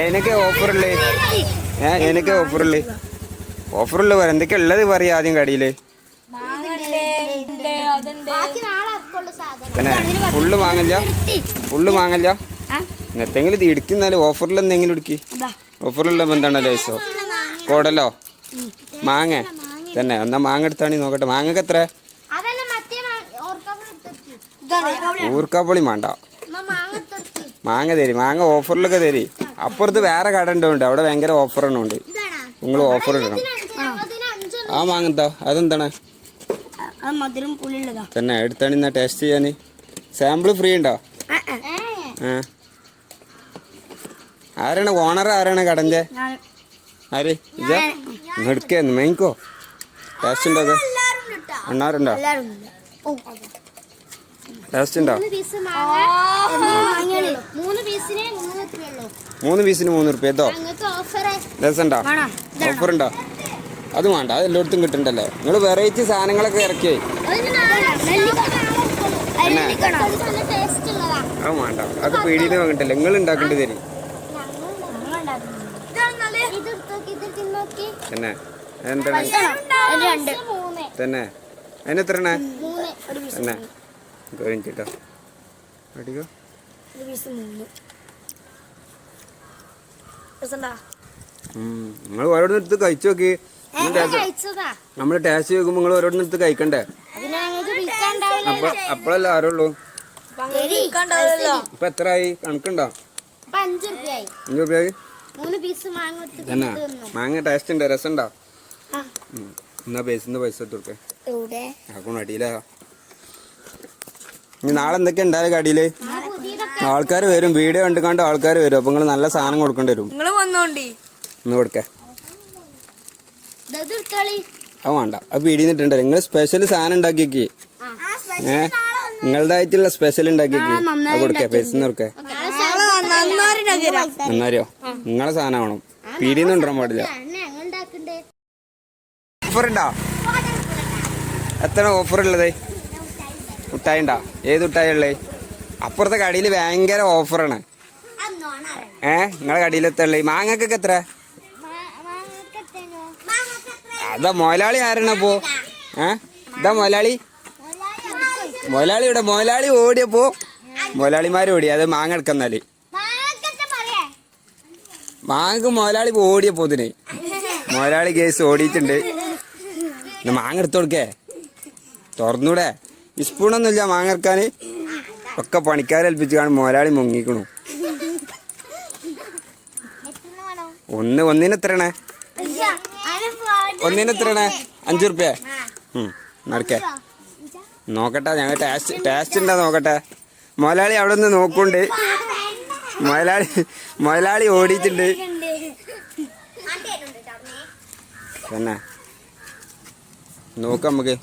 എനിക്ക് ഓഫറുള്ളേ എനിക്ക് ഓഫറുള്ളേ ഓഫറുള്ള പറ എന്തൊക്കെ ഉള്ളത് പറയാ ആദ്യം കടിയില് പിന്നെ ഫുള്ള് വാങ്ങല്ല എന്തെങ്കിലും ഇത് ഇടിക്കുന്നാലും ഓഫറിൽ എന്തെങ്കിലും ഇടുക്കി ഓഫറിലുള്ള എന്താണല്ലോ ദിവസോ കോടല്ലോ മാങ്ങ തന്നെ എന്നാ മാങ്ങ എടുത്താണി നോക്കട്ടെ മാങ്ങക്ക് എത്ര ഊർക്കാപ്പൊളി വേണ്ട മാങ്ങ തരി മാങ്ങ ഓഫറിലൊക്കെ തരി അപ്പുറത്ത് വേറെ കട ഉണ്ടോണ്ട് അവിടെ ഭയങ്കര ഓഫർ ഉണ്ട് നിങ്ങൾ ഓഫർ ഇടണം ആ മാങ്ങ അതെന്താണ് തന്നെ എടുത്താണ് ഇന്നാ ടേസ്റ്റ് ചെയ്യാന് സാമ്പിള് ഫ്രീ ഉണ്ടോ ആരാണ് ഓണർ ആരാണ് കടന്റെ ആര് ഇജ എടുക്കുന്നു മേങ്ങിക്കോ ടേസ്റ്റ് ഉണ്ടോ അത് എണ്ണാറുണ്ടോ ടേസ്റ്റ് ഉണ്ടോ 3 പീസിന് 3 റുപ്യ ഏതോ രസമുണ്ടോ ഓഫർ ഉണ്ടോ അത് വേണ്ട അത് എല്ലായിടത്തും കിട്ടണ്ടല്ലേ നിങ്ങൾ വെറൈറ്റി സാധനങ്ങളൊക്കെ ഇറക്കിയേ പിന്നെ അത് വേണ്ട അത് പീടിയിൽ വാങ്ങിട്ടല്ലേ നിങ്ങൾ ഉണ്ടാക്കേണ്ടി തരും തന്നെ എന്താണ് തന്നെ അതിനെത്ര തന്നെ കേട്ടോ അടിക്കോ നിങ്ങൾ ഓരോരുത്തർ എടുത്ത് കഴിച്ചു നോക്കി നമ്മള് ടേസ്റ്റ് നോക്കുമ്പോ നിങ്ങൾ ഓരോരുത്തർ എടുത്ത് കഴിക്കണ്ടേ അപ്പഴല്ലേ ആരുള്ളൂ ഇപ്പൊ എത്രയായി കണക്കുണ്ടോ 5 രൂപയായി തന്നെ മാങ്ങ ടേസ്റ്റ് ഉണ്ടോ രസം ഉണ്ടോ എന്നാ പൈസ എടുത്തോട്ടെ അടിയിലാ ഇനി നാളെ എന്തൊക്കെ ഉണ്ടായാലും കടിയില് ആൾക്കാർ വരും വീഡിയോ കണ്ട് ആൾക്കാർ വരും അപ്പൊ നിങ്ങൾ നല്ല സാധനം കൊടുക്കേണ്ടി വരും ഒന്ന് കൊടുക്കേ അത് വേണ്ട അത് പീടിന്നിട്ടുണ്ട് നിങ്ങൾ സ്പെഷ്യൽ സാധനം ഉണ്ടാക്കിയേക്ക് നിങ്ങളുടേതായിട്ടുള്ള സ്പെഷ്യൽ ഉണ്ടാക്കിയേക്ക് അത് കൊടുക്കേ പൈസ കൊടുക്കേ എന്നാരോ നിങ്ങളെ സാധനം വേണം പീടിന്ന് കൊണ്ടുവരാൻ പാടില്ല ഓഫർ ഉണ്ടോ എത്ര ഓഫർ ഉള്ളത് മുട്ടായി ഉണ്ടോ ഏത് മുട്ടായി ഉള്ളത് അപ്പുറത്തെ കടയിൽ ഭയങ്കര ഓഫറാണ് നിങ്ങളെ കടയിലെത്തുള്ളേ മാങ്ങക്കൊക്കെ എത്ര അതാ മുതലാളി ആരാണ് അപ്പോ ഇതാ മുതലാളി ഇവിടെ മുതലാളി ഓടിയപ്പോ മുതലാളിമാര് ഓടി അത് മാങ്ങ എടുക്കുന്നാല് മാങ്ങക്ക് മുതലാളി ഓടിയപ്പോ ഇതിന് മുതലാളി കേസ് ഓടിയിട്ടുണ്ട് മാങ്ങ എടുത്തു കൊടുക്കേ തുറന്നൂടെ ഈ സ്പൂണൊന്നുമില്ല മാങ്ങ ഇറക്കാന് ഒക്കെ പണിക്കാരെ ഏൽപ്പിച്ചു കാണും മുതലാളി മുങ്ങിക്കണു ഒന്നിനെത്രയാണ് 5 റുപ്യ നടക്കേ നോക്കട്ടെ ഞങ്ങൾ ടേസ്റ്റ് ഉണ്ടോ നോക്കട്ടെ മുതലാളി അവിടെ നിന്ന് നോക്കുന്നുണ്ട് മുതലാളി ഓടിയിട്ടുണ്ട് തന്നെ നോക്കാം നമുക്ക്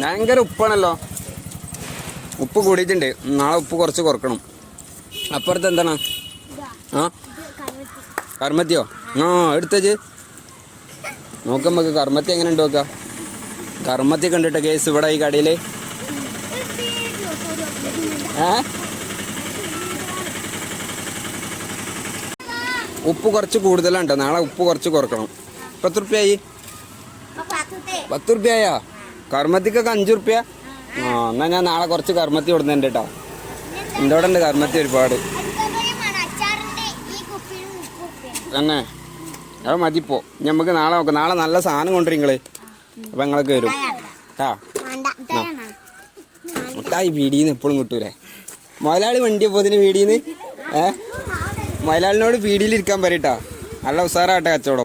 ഭയങ്കര ഉപ്പാണല്ലോ ഉപ്പ് കൂടിയിട്ടുണ്ട് നാളെ ഉപ്പ് കുറച്ച് കുറക്കണം അപ്പുറത്ത് എന്താണ് കർമ്മത്തിയോ എടുത്തച്ച് നോക്കാം നമുക്ക് കർമ്മത്തി എങ്ങനെ ഉണ്ട് നോക്കാം കർമ്മത്തി കണ്ടിട്ട് കേസ് ഇവിടെ ഈ കടയില് ഉപ്പ് കുറച്ച് കൂടുതലുണ്ടോ നാളെ ഉപ്പ് കുറച്ച് കുറക്കണം 10 റുപ്യായി 10 റുപ്യായാ കർമ്മത്തിക്കൊക്കെ 5 റുപ്യ എന്നാ ഞാൻ നാളെ കുറച്ച് കർമ്മത്തി കൊടുക്കുന്നുണ്ട് കേട്ടോ എന്തോടെ ഉണ്ട് കർമ്മത്തി ഒരുപാട് തന്നെ അത് മതിപ്പോ നമുക്ക് നാളെ നോക്കാം നാളെ നല്ല സാധനം കൊണ്ടുവരിങ്ങള് അപ്പൊ ഞങ്ങളൊക്കെ വരും മുട്ടായി പീടിന്ന് എപ്പോഴും കിട്ടൂലേ മുതലാളി വണ്ടിയപ്പോ ഇതിന് പീടിന്ന് മുതലാളിനോട് പീടിയിലിരിക്കാൻ പറയട്ടാ നല്ല ഉസാറാട്ടെ കച്ചവടം